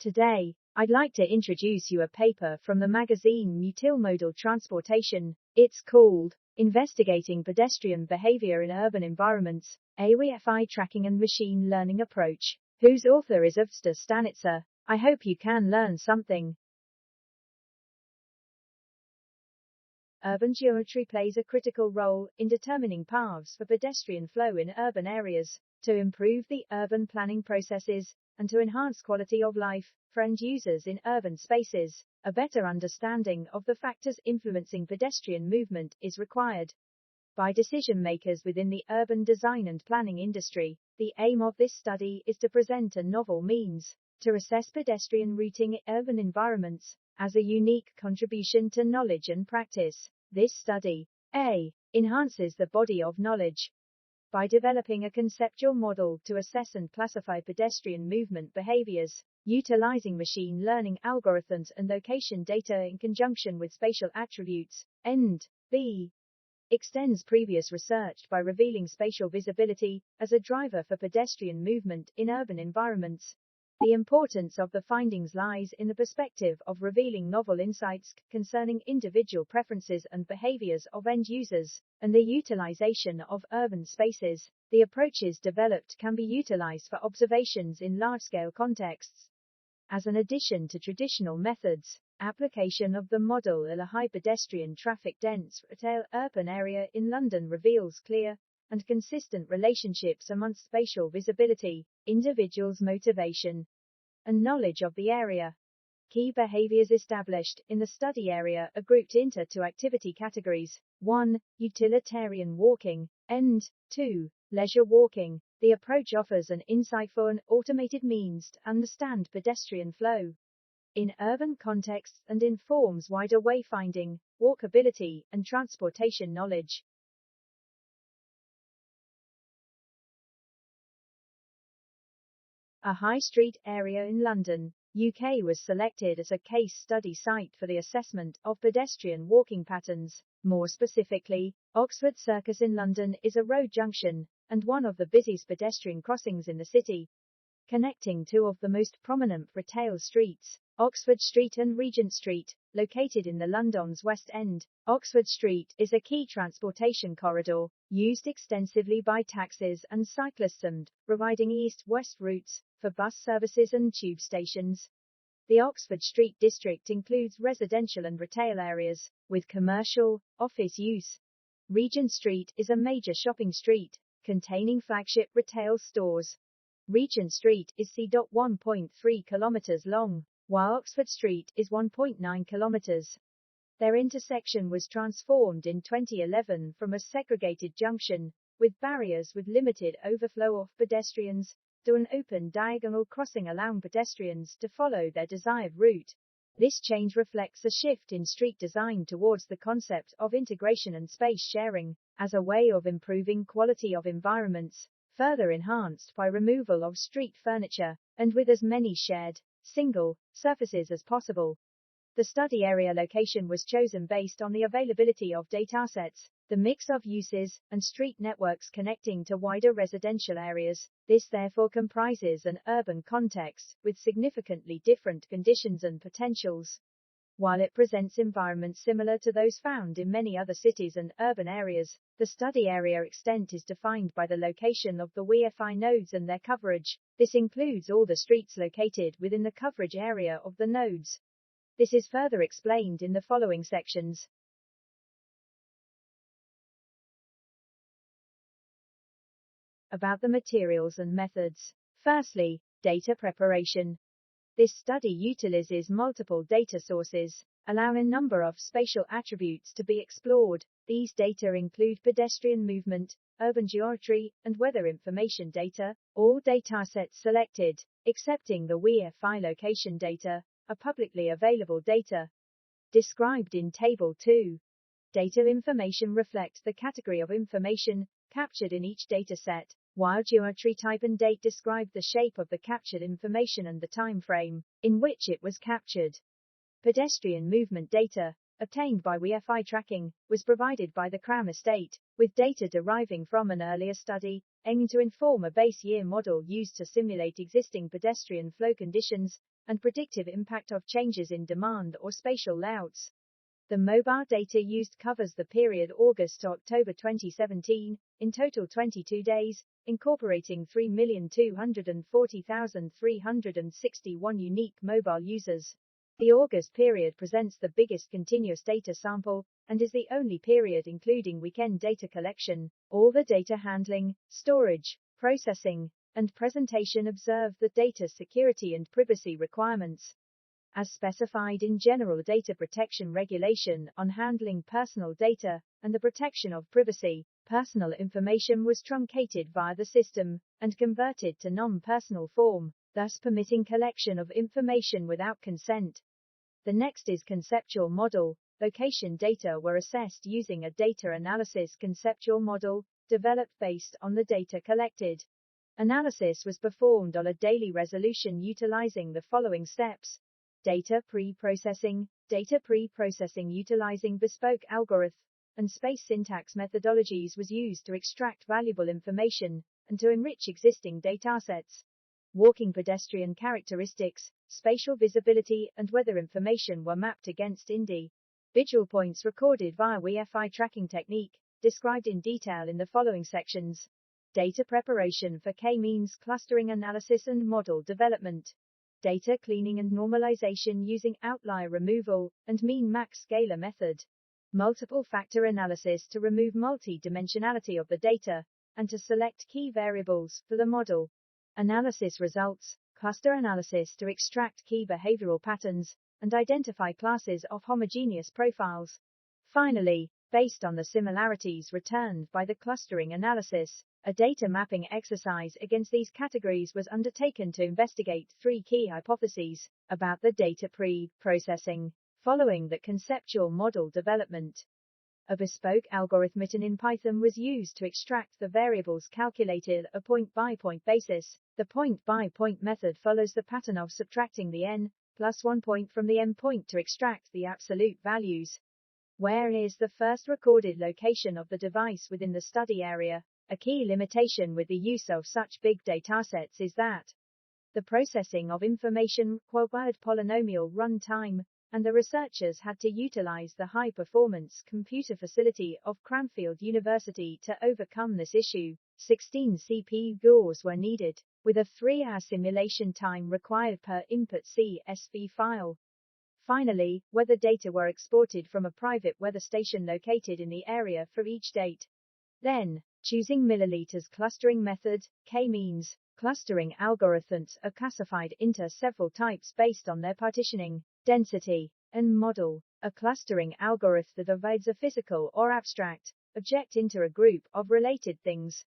Today, I'd like to introduce you a paper from the magazine Mutilmodal Transportation. It's called Investigating Pedestrian Behaviour in Urban Environments, a Wi-Fi Tracking and Machine Learning Approach, whose author is Avgousta Stanitsa. I hope you can learn something. Urban geometry plays a critical role in determining paths for pedestrian flow in urban areas, to improve the urban planning processes, and to enhance quality of life for end users in urban spaces. A better understanding of the factors influencing pedestrian movement is required by decision makers within the urban design and planning industry. The aim of this study is to present a novel means to assess pedestrian routing in urban environments as a unique contribution to knowledge and practice. This study enhances the body of knowledge by developing a conceptual model to assess and classify pedestrian movement behaviors, utilizing machine learning algorithms and location data in conjunction with spatial attributes, and extends previous research by revealing spatial visibility as a driver for pedestrian movement in urban environments. The importance of the findings lies in the perspective of revealing novel insights concerning individual preferences and behaviors of end users, and the utilization of urban spaces. The approaches developed can be utilized for observations in large-scale contexts. As an addition to traditional methods, application of the model in a high pedestrian traffic dense retail urban area in London reveals clear and consistent relationships amongst spatial visibility, individuals' motivation, and knowledge of the area. Key behaviors established in the study area are grouped into two activity categories: 1. Utilitarian walking, and 2. Leisure walking. The approach offers an insightful and automated means to understand pedestrian flow in urban contexts and informs wider wayfinding, walkability, and transportation knowledge. A high street area in London, UK was selected as a case study site for the assessment of pedestrian walking patterns. More specifically, Oxford Circus in London is a road junction, and one of the busiest pedestrian crossings in the city, connecting two of the most prominent retail streets, Oxford Street and Regent Street, located in the London's West End. Oxford Street is a key transportation corridor, used extensively by taxis and cyclists and providing east-west routes for bus services and tube stations. The Oxford Street district includes residential and retail areas, with commercial, office use. Regent Street is a major shopping street, containing flagship retail stores. Regent Street is c.1.3 kilometers long, while Oxford Street is 1.9 kilometers. Their intersection was transformed in 2011 from a segregated junction, with barriers with limited overflow of pedestrians, to an open diagonal crossing allowing pedestrians to follow their desired route. This change reflects a shift in street design towards the concept of integration and space sharing, as a way of improving quality of environments, further enhanced by removal of street furniture, and with as many shared, single, surfaces as possible. The study area location was chosen based on the availability of datasets, the mix of uses, and street networks connecting to wider residential areas. This therefore comprises an urban context, with significantly different conditions and potentials. While it presents environments similar to those found in many other cities and urban areas, the study area extent is defined by the location of the Wi-Fi nodes and their coverage. This includes all the streets located within the coverage area of the nodes. This is further explained in the following sections. About the materials and methods. Firstly, data preparation. This study utilizes multiple data sources, allowing a number of spatial attributes to be explored. These data include pedestrian movement, urban geometry, and weather information data. All datasets selected, excepting the Wi-Fi location data, are publicly available data, described in Table 2. Data information reflects the category of information captured in each dataset, while geometry type and date describe the shape of the captured information and the time frame in which it was captured. Pedestrian movement data, obtained by Wi-Fi tracking, was provided by the Crown Estate, with data deriving from an earlier study, aiming to inform a base year model used to simulate existing pedestrian flow conditions and predictive impact of changes in demand or spatial layouts. The mobile data used covers the period August to October 2017, in total 22 days, incorporating 3,240,361 unique mobile users. The August period presents the biggest continuous data sample, and is the only period including weekend data collection. All the data handling, storage, processing, and presentation observe the data security and privacy requirements. As specified in General Data Protection Regulation on handling personal data and the protection of privacy, personal information was truncated via the system and converted to non-personal form, thus permitting collection of information without consent. The next is conceptual model. Location data were assessed using a data analysis conceptual model, developed based on the data collected. Analysis was performed on a daily resolution utilizing the following steps. Data pre-processing utilizing bespoke algorithm and space syntax methodologies was used to extract valuable information and to enrich existing datasets. Walking pedestrian characteristics, spatial visibility and weather information were mapped against individual points recorded via Wi-Fi tracking technique, described in detail in the following sections. Data preparation for k-means clustering analysis and model development. Data cleaning and normalization using outlier removal and mean-max scalar method. Multiple factor analysis to remove multi-dimensionality of the data, and to select key variables for the model. Analysis results, cluster analysis to extract key behavioral patterns, and identify classes of homogeneous profiles. Finally, based on the similarities returned by the clustering analysis, a data mapping exercise against these categories was undertaken to investigate three key hypotheses about the data pre-processing, following the conceptual model development. A bespoke algorithm written in Python was used to extract the variables calculated a point-by-point basis. The point-by-point method follows the pattern of subtracting the n plus 1 point from the m point to extract the absolute values. Where is the first recorded location of the device within the study area? A key limitation with the use of such big datasets is that the processing of information required polynomial run-time, and the researchers had to utilize the high-performance computer facility of Cranfield University to overcome this issue. 16 CPU cores were needed, with a 3-hour simulation time required per input CSV file. Finally, weather data were exported from a private weather station located in the area for each date. Then, choosing milliliters clustering method, k-means clustering algorithms are classified into several types based on their partitioning, density, and model. A clustering algorithm divides a physical or abstract object into a group of related things.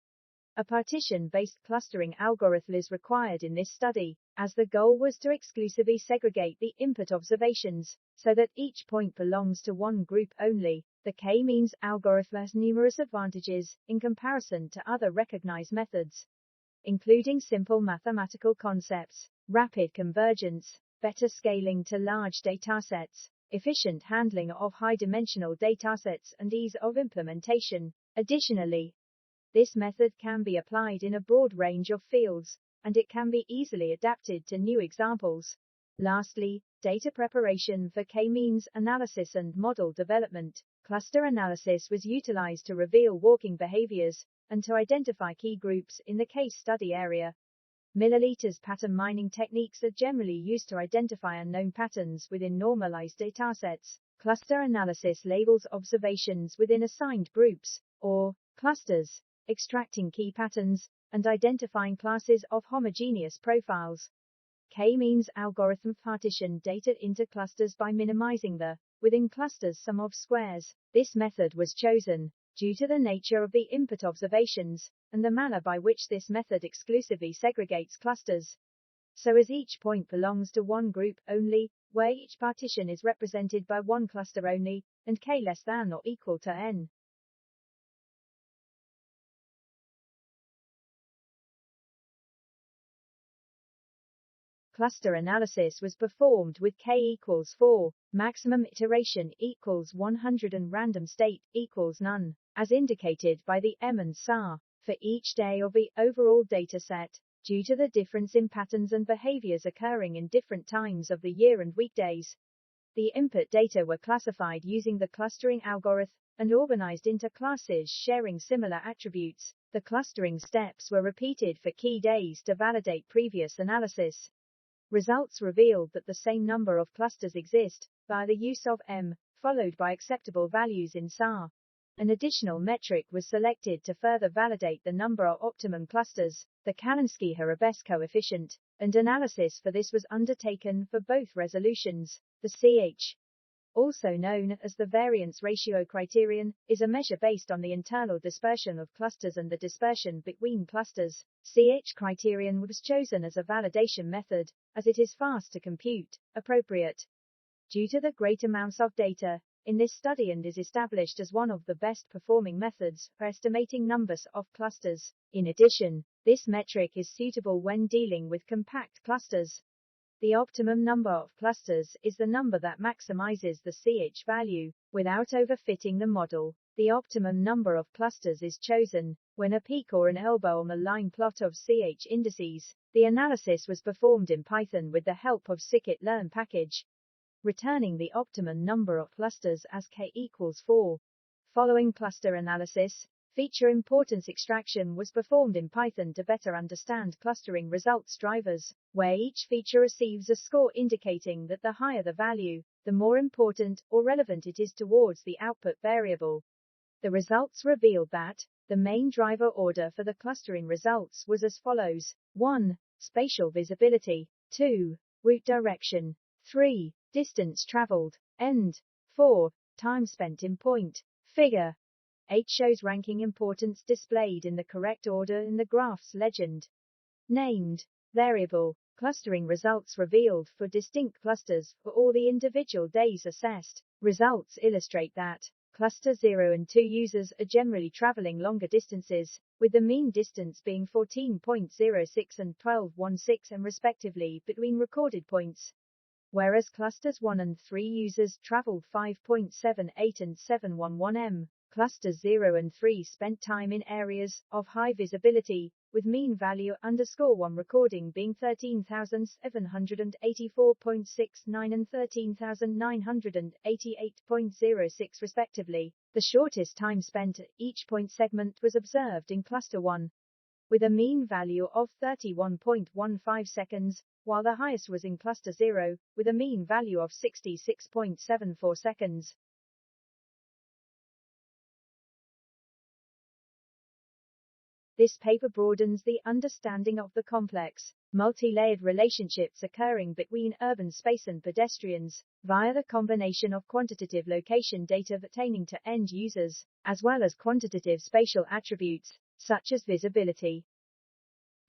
A partition-based clustering algorithm is required in this study, as the goal was to exclusively segregate the input observations, so that each point belongs to one group only. The k-means algorithm has numerous advantages in comparison to other recognized methods, including simple mathematical concepts, rapid convergence, better scaling to large datasets, efficient handling of high-dimensional datasets, and ease of implementation. Additionally, this method can be applied in a broad range of fields, and it can be easily adapted to new examples. Lastly, data preparation for k-means analysis and model development. Cluster analysis was utilized to reveal walking behaviors, and to identify key groups in the case study area. Milliliters pattern mining techniques are generally used to identify unknown patterns within normalized datasets. Cluster analysis labels observations within assigned groups, or clusters, extracting key patterns, and identifying classes of homogeneous profiles. K-means algorithm partition data into clusters by minimizing the within clusters sum of squares. This method was chosen due to the nature of the input observations, and the manner by which this method exclusively segregates clusters, so as each point belongs to one group only, where each partition is represented by one cluster only, and k less than or equal to n. Cluster analysis was performed with k equals 4, maximum iteration equals 100 and random state equals none, as indicated by the M and SAR, for each day of the overall dataset. Due to the difference in patterns and behaviors occurring in different times of the year and weekdays, the input data were classified using the clustering algorithm and organized into classes sharing similar attributes. The clustering steps were repeated for key days to validate previous analysis. Results revealed that the same number of clusters exist, by the use of M, followed by acceptable values in SAR. An additional metric was selected to further validate the number of optimum clusters, the Kalinski-Harabes coefficient, and analysis for this was undertaken for both resolutions. The CH, also known as the variance ratio criterion, is a measure based on the internal dispersion of clusters and the dispersion between clusters. CH criterion was chosen as a validation method, as it is fast to compute, appropriate. Due to the great amounts of data in this study and is established as one of the best performing methods for estimating numbers of clusters. In addition, this metric is suitable when dealing with compact clusters. The optimum number of clusters is the number that maximizes the CH value, without overfitting the model. The optimum number of clusters is chosen when a peak or an elbow on the line plot of CH indices. The analysis was performed in Python with the help of scikit-learn package, returning the optimum number of clusters as k equals 4. Following cluster analysis, feature importance extraction was performed in Python to better understand clustering results drivers, where each feature receives a score indicating that the higher the value, the more important or relevant it is towards the output variable. The results revealed that the main driver order for the clustering results was as follows: 1. Spatial visibility, 2. Route direction, 3. Distance traveled, and 4. Time spent in point. Figure 8 shows ranking importance displayed in the correct order in the graph's legend. Named variable clustering results revealed for distinct clusters for all the individual days assessed. Results illustrate that cluster 0 and 2 users are generally traveling longer distances, with the mean distance being 14.06 and 12.16 and respectively between recorded points, whereas clusters 1 and 3 users traveled 5.78 and 7.11 m. Clusters 0 and 3 spent time in areas of high visibility, with mean value _1 recording being 13,784.69 and 13,988.06 respectively. The shortest time spent at each point segment was observed in cluster 1, with a mean value of 31.15 seconds, while the highest was in cluster 0, with a mean value of 66.74 seconds. This paper broadens the understanding of the complex, multi-layered relationships occurring between urban space and pedestrians, via the combination of quantitative location data pertaining to end users, as well as quantitative spatial attributes, such as visibility.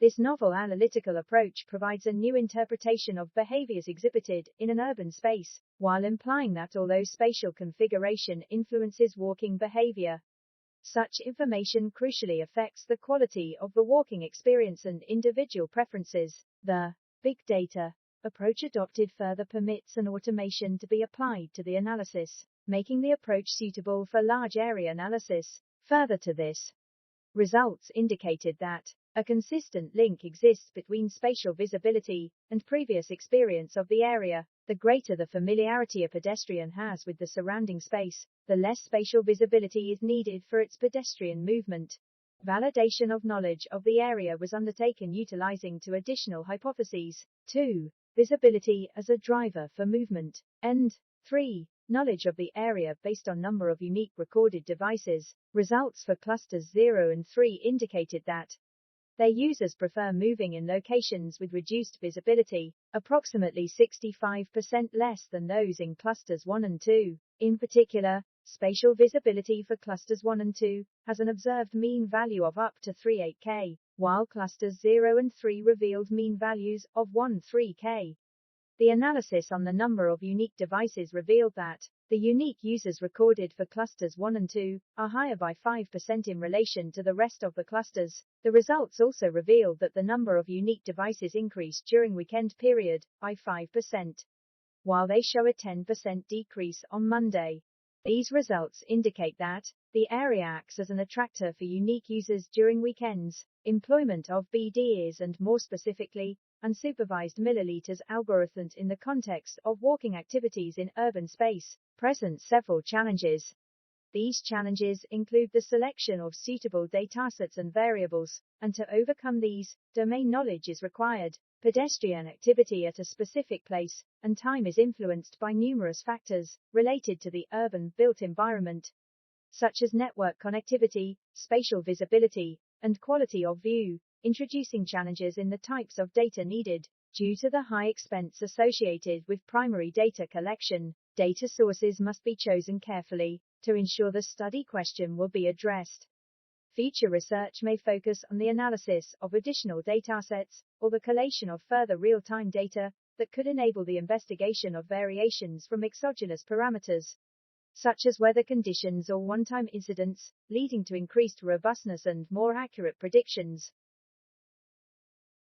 This novel analytical approach provides a new interpretation of behaviors exhibited in an urban space, while implying that although spatial configuration influences walking behavior, such information crucially affects the quality of the walking experience and individual preferences. The big data approach adopted further permits an automation to be applied to the analysis, making the approach suitable for large area analysis. Further to this, results indicated that a consistent link exists between spatial visibility and previous experience of the area. The greater the familiarity a pedestrian has with the surrounding space, the less spatial visibility is needed for its pedestrian movement. Validation of knowledge of the area was undertaken utilizing two additional hypotheses: 2. Visibility as a driver for movement, and 3. Knowledge of the area based on number of unique recorded devices. Results for clusters 0 and 3 indicated that their users prefer moving in locations with reduced visibility, approximately 65% less than those in clusters 1 and 2. In particular, spatial visibility for clusters 1 and 2 has an observed mean value of up to 38K, while clusters 0 and 3 revealed mean values of 13K. The analysis on the number of unique devices revealed that the unique users recorded for clusters 1 and 2 are higher by 5% in relation to the rest of the clusters. The results also revealed that the number of unique devices increased during weekend period by 5%, while they show a 10% decrease on Monday. These results indicate that the area acts as an attractor for unique users during weekends, employment of BDs, and more specifically, unsupervised milliliters algorithms in the context of walking activities in urban space, present several challenges. These challenges include the selection of suitable datasets and variables, and to overcome these, domain knowledge is required. Pedestrian activity at a specific place and time is influenced by numerous factors related to the urban built environment, such as network connectivity, spatial visibility, and quality of view, introducing challenges in the types of data needed. Due to the high expense associated with primary data collection, data sources must be chosen carefully to ensure the study question will be addressed. Future research may focus on the analysis of additional datasets or the collation of further real-time data that could enable the investigation of variations from exogenous parameters, such as weather conditions or one-time incidents, leading to increased robustness and more accurate predictions.